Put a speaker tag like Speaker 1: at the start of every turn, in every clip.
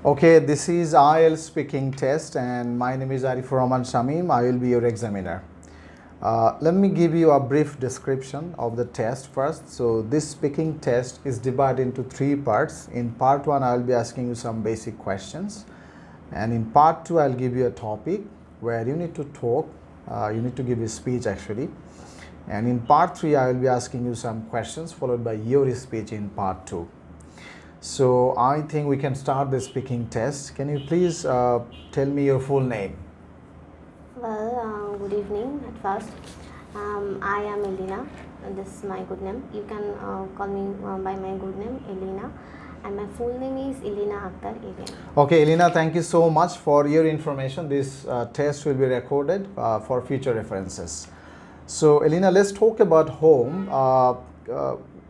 Speaker 1: Okay, this is IELTS speaking test and my name is Arif Rahman Shamim. I will be your examiner. Let me give you a brief description of the test first. So this speaking test is divided into three parts. In part 1, I will be asking you some basic questions. And in part 2, I'll give you a topic where you need to talk. You need to give a speech actually. And in part 3, I will be asking you some questions followed by your speech in part 2. So I think we can start the speaking test. Can you please tell me your full name?
Speaker 2: Well, good evening at first. I am Elena. This is my good name. You can call me by my good name, Elena. And my full name is Elena Akhtar Alien.
Speaker 1: Okay, Elena, thank you so much for your information. This test will be recorded for future references. So, Elena, let's talk about home.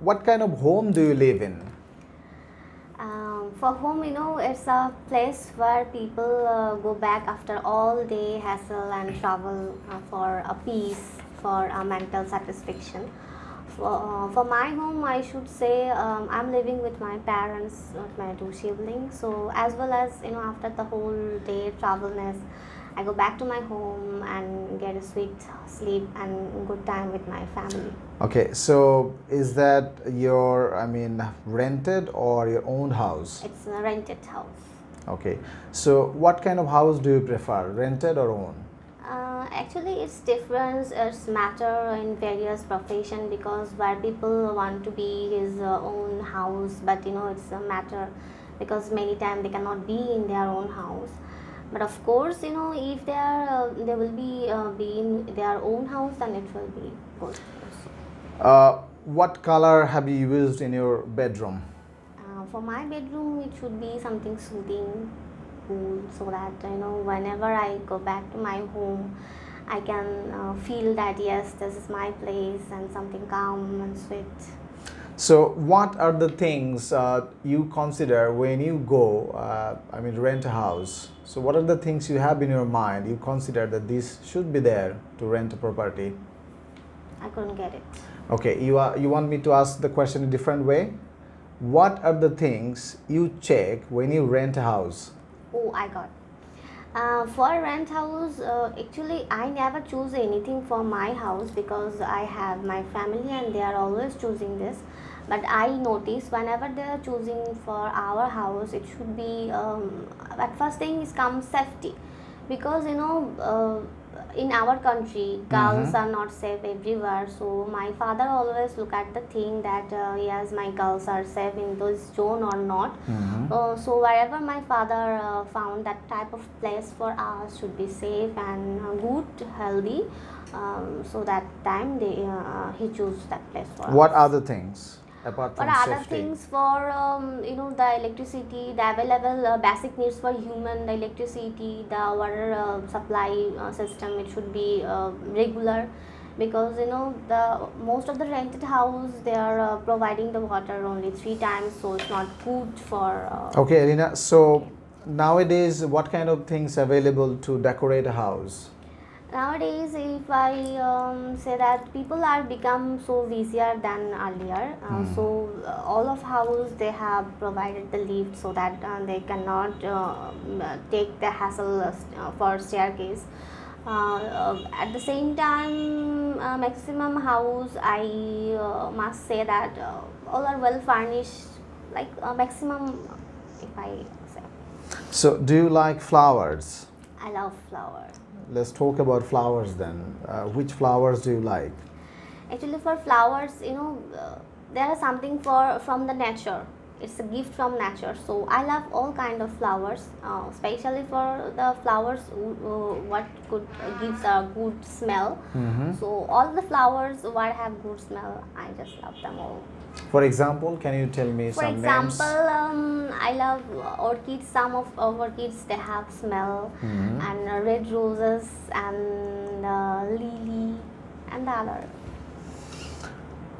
Speaker 1: What kind of home do you live in?
Speaker 2: For home, it's a place where people go back after all day hassle and travel for a peace, for a mental satisfaction. For my home, I should say I'm living with my parents, with my two siblings. So as well as after the whole day travelness, I go back to my home and get a sweet sleep and good time with my family.
Speaker 1: Okay, so is that your, rented or your own house?
Speaker 2: It's a rented house.
Speaker 1: Okay, so what kind of house do you prefer, rented or own?
Speaker 2: Actually, it's different. It's matter in various profession because where people want to be his own house, but it's a matter because many times they cannot be in their own house. But of course, if they will be in their own house, then it will be good.
Speaker 1: What color have you used in your bedroom?
Speaker 2: For my bedroom, it should be something soothing, cool, so that whenever I go back to my home, I can feel that yes, this is my place and something calm and sweet.
Speaker 1: So, what are the things you consider when you go, rent a house? So, what are the things you have in your mind? You consider that this should be there to rent a property?
Speaker 2: I couldn't get it.
Speaker 1: Okay, you want me to ask the question in a different way? What are the things you check when you rent a house?
Speaker 2: Oh, I got. For rent house, actually I never choose anything for my house because I have my family and they are always choosing this. But I notice whenever they are choosing for our house, it should be at first thing is come safety, because in our country girls are not safe everywhere. So my father always look at the thing that yes, my girls are safe in this zone or not. So wherever my father found that type of place for us should be safe and good, healthy. So that time he choose that place for
Speaker 1: What
Speaker 2: us.
Speaker 1: other things apart from
Speaker 2: What other
Speaker 1: safety?
Speaker 2: things for the electricity, the available basic needs for human, the electricity, the water supply system, it should be regular, because the most of the rented house they are providing the water only 3 times, so it's not good for.
Speaker 1: Okay, Elena. So nowadays, what kind of things available to decorate a house?
Speaker 2: Nowadays, if I say that people are become so busier than earlier, so all of house they have provided the lift so that they cannot take the hassle for staircase. At the same time, maximum house I must say that all are well furnished, like maximum, if I say.
Speaker 1: So, do you like flowers?
Speaker 2: I love flower.
Speaker 1: Let's talk about flowers then. Which flowers do you like?
Speaker 2: Actually, for flowers, there is something from the nature. It's a gift from nature. So I love all kind of flowers, especially for the flowers what could gives a good smell. So all the flowers what have good smell, I just love them all.
Speaker 1: For example, can you tell me
Speaker 2: For
Speaker 1: some
Speaker 2: example,
Speaker 1: names?
Speaker 2: I love orchids. Some of orchids they have smell, and red roses and lily and the other.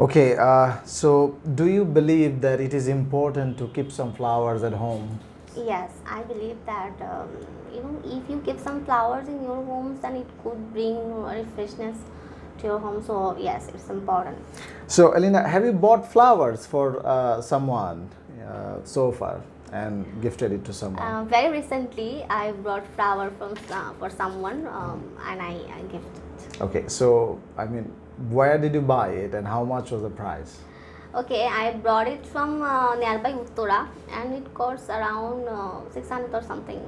Speaker 1: Okay, so do you believe that it is important to keep some flowers at home?
Speaker 2: Yes, I believe that if you keep some flowers in your homes, then it could bring refreshness to your home. So yes, it's important.
Speaker 1: So, Elena, have you bought flowers for someone so far? and gifted it to someone?
Speaker 2: Very recently, I brought flower from for someone, and I gifted.
Speaker 1: Okay, so I mean, where did you buy it and how much was the price?
Speaker 2: Okay, I brought it from nearby Uttora, and it costs around 600 or something.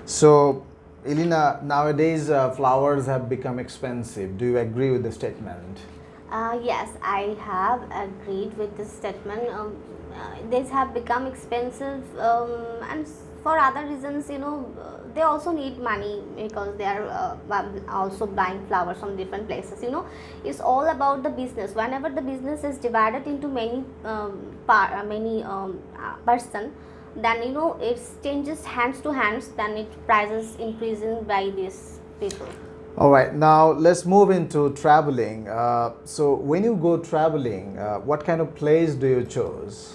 Speaker 1: So, Elena, nowadays flowers have become expensive. Do you agree with the statement?
Speaker 2: Yes, I have agreed with this statement. These have become expensive, and for other reasons, they also need money because they are also buying flowers from different places. It's all about the business. Whenever the business is divided into many person, then it changes hands to hands. Then it prices increasing by these people.
Speaker 1: All right, now let's move into traveling. So, when you go traveling, what kind of place do you choose?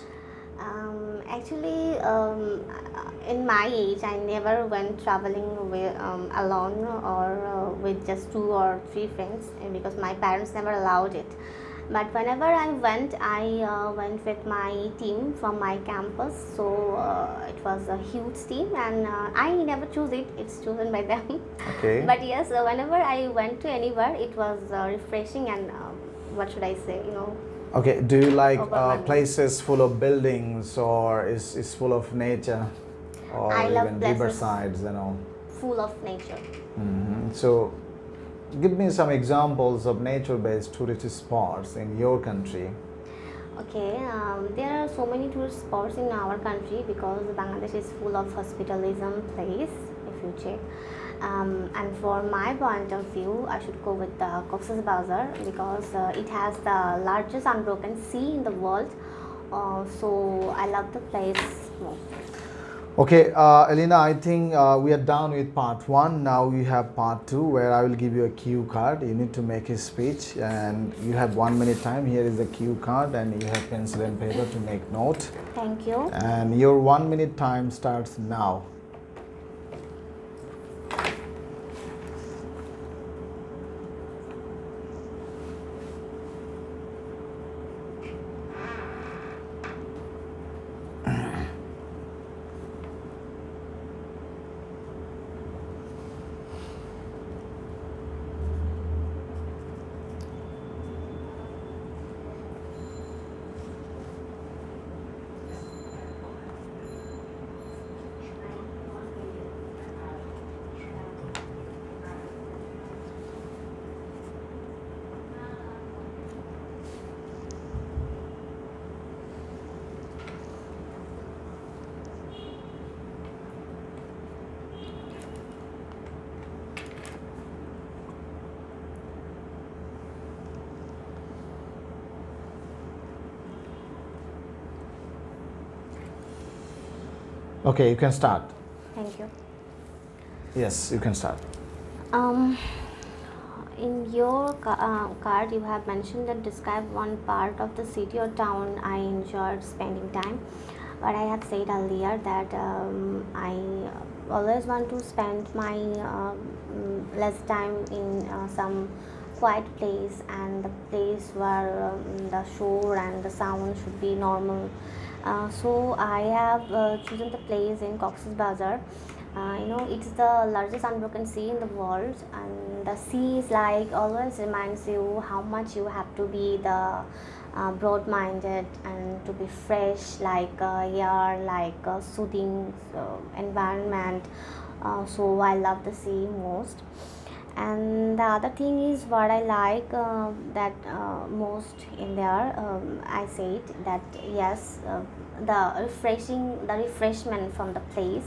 Speaker 2: Actually, in my age, I never went traveling alone or with just 2 or 3 friends because my parents never allowed it. But whenever I went with my team from my campus. So it was a huge team, and I never choose it; it's chosen by them.
Speaker 1: Okay.
Speaker 2: But yes, whenever I went to anywhere, it was refreshing and what should I say?
Speaker 1: Okay, do you like
Speaker 2: Overwhelming.
Speaker 1: places full of buildings or is full of nature or
Speaker 2: I love
Speaker 1: even
Speaker 2: places
Speaker 1: riversides and all?
Speaker 2: full of nature.
Speaker 1: So, give me some examples of nature-based tourist spots in your country.
Speaker 2: Okay, there are so many tourist spots in our country because Bangladesh is full of hospitalism place, if you check. And for my point of view, I should go with the Cox's Bazar because it has the largest unbroken sea in the world. So I love the place most.
Speaker 1: Okay, Elena, I think we are done with part 1. Now we have part 2 where I will give you a cue card. You need to make a speech and you have 1 minute time. Here is the cue card and you have pencil and paper to make note.
Speaker 2: Thank you.
Speaker 1: And your 1 minute time starts now. Okay, you can start.
Speaker 2: Thank you.
Speaker 1: Yes, you can start.
Speaker 2: Um, in your card, you have mentioned that describe one part of the city or town I enjoyed spending time. But I have said earlier that I always want to spend my less time in some quiet place, and the place where the shore and the sound should be normal. So I have chosen the place in Cox's Bazar. It's the largest unbroken sea in the world, and the sea is like always reminds you how much you have to be the broad-minded and to be fresh, like air, like soothing environment. So I love the sea most. And the other thing is what I like that most in there. I said that yes, the refreshment from the place.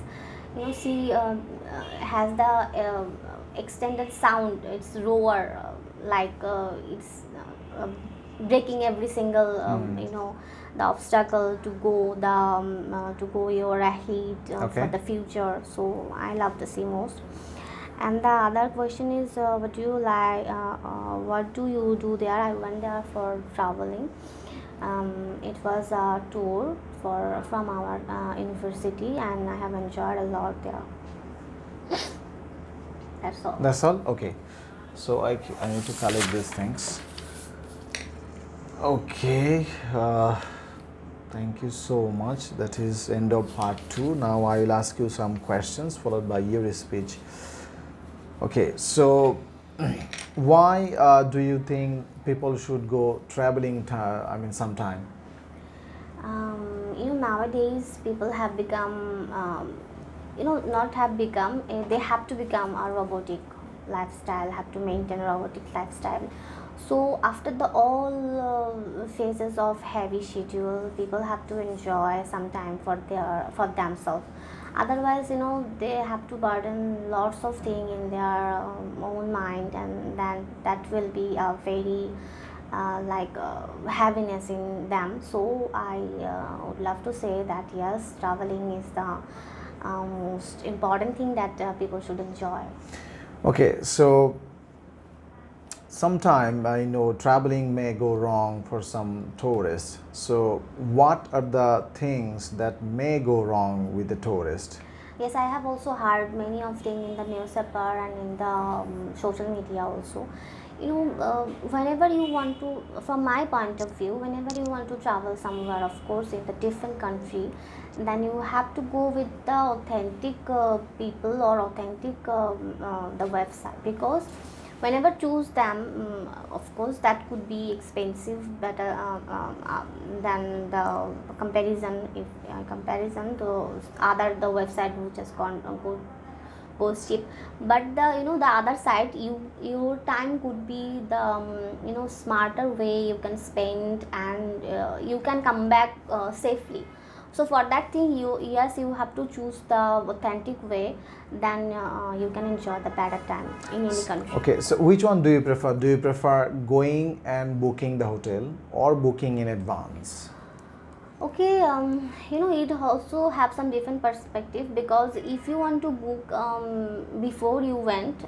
Speaker 2: See, has the extended sound. It's roar, like it's breaking every single the obstacle to go your ahead
Speaker 1: Okay.
Speaker 2: for the future. So I love the sea most. And the other question is, what do you like? What do you do there? I went there for traveling. It was a tour from our university, and I have enjoyed a lot there. That's all.
Speaker 1: That's all? Okay. So I need to collect these things. Okay. Thank you so much. That is end of part 2. Now I will ask you some questions followed by your speech. Okay, so why do you think people should go traveling? Sometime.
Speaker 2: Nowadays people have become, not have become, they have to become a robotic lifestyle, have to maintain a robotic lifestyle. So after the all phases of heavy schedule, people have to enjoy some time for themselves. Otherwise, they have to burden lots of things in their own mind, and then that will be a very heaviness in them. So I would love to say that yes, traveling is the most important thing that people should enjoy.
Speaker 1: Okay, so sometime I know traveling may go wrong for some tourists. So what are the things that may go wrong with the tourist?
Speaker 2: Yes, I have also heard many of things in the newspaper and in the social media also. Whenever you want to, from my point of view, whenever you want to travel somewhere, of course, in the different country, then you have to go with the authentic people or authentic the website, because whenever choose them, of course that could be expensive, better than the comparison, if comparison to other the website which has gone goes cheap. But the other side, your time could be the smarter way you can spend, and you can come back safely. So for that thing, you have to choose the authentic way, then you can enjoy the better time in any country.
Speaker 1: Okay, so which one do you prefer? Do you prefer going and booking the hotel or booking in advance?
Speaker 2: Okay, it also have some different perspective, because if you want to book before you went,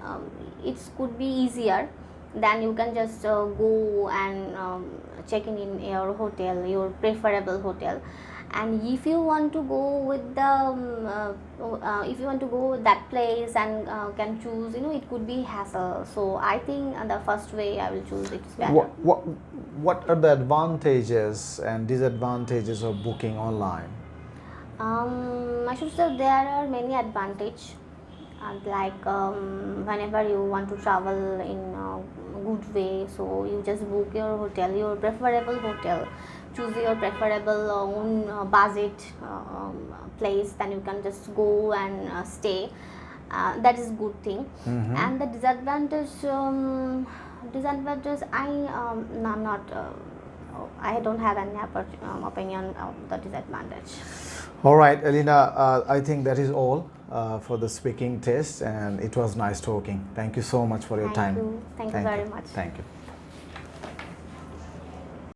Speaker 2: it could be easier. Then you can just go and check in your hotel, your preferable hotel. And if you want to go with the if you want to go that place and can choose, it could be hassle. So I think the first way I will choose, it's better.
Speaker 1: What are the advantages and disadvantages of booking online?
Speaker 2: I should say there are many advantages. Whenever you want to travel in a good way, so you just book your hotel, your preferable hotel, choose your preferable own budget place, then you can just go and stay. That is good thing. And the disadvantage, I'm not I don't have any opinion of the disadvantage.
Speaker 1: All right, Elena, I think that is all for the speaking test, and it was nice talking. Thank you so much for your time.
Speaker 2: Thank you very much.
Speaker 1: Thank you.